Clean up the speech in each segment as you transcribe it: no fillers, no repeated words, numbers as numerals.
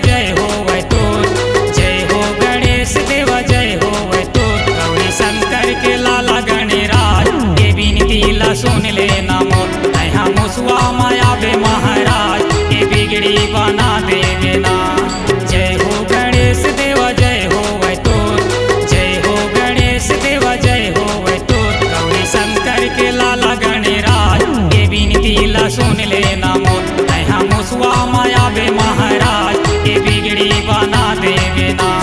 जय हो वै तोर, जय हो गणेश देव जय हो वै तोर। गौरी शंकर के लाला गणराज के बिनती ला सुन लेना मोर। यहाँ मुसवा माया बे महाराज के बिगड़ी बना देवे ना। जय हो गणेश देव जय हो वै तोर, जय हो गणेश देव जय हो वै तोर। गौरी शंकर के लाला गणराज के बिनती ला सुन लेना मोर। यहाँ मुसवा माया बे महाराज के बिगड़ी बना देवे ना।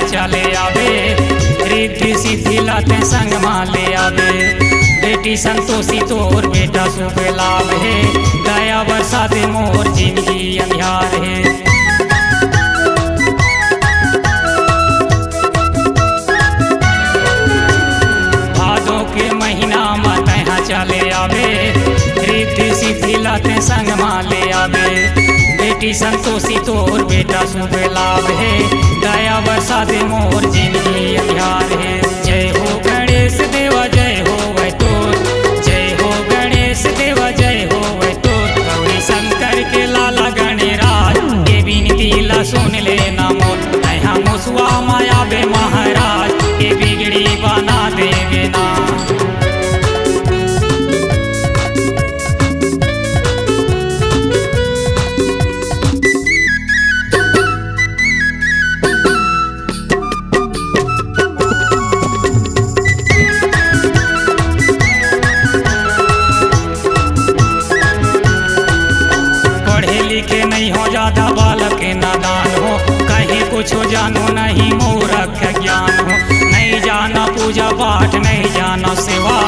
चले आवे रिद्धि सिद्धि लाते संग माले आवे। बेटी संतोषी तोर बेटा शुभ लाभ है, दया बरसा दे मोर जिंदगी अंधियार है। भादों के महीना में तैहा चले आवे रिद्धि सिद्धि लाते संग माले आवे। बेटी संतोषी तोर बेटा शुभ लाभ है, दया बरसा दे मोर जिंदगी अंधियार है। जय हो गणेश देव जय हो वै तोर, जय हो गणेश देव जय हो वै तोर। गौरी शंकर के लाला गणराज के बिनती ला सुन लेना मोर। यहाँ मुसवा माया बे महाराज के बिगड़ी बना देवे ना। लिखे नहीं हो ज्यादा बालक नादान हो, कहीं कुछ हो जानो नहीं मूर्ख ज्ञान हो। नहीं जाना पूजा पाठ नहीं जाना सेवा,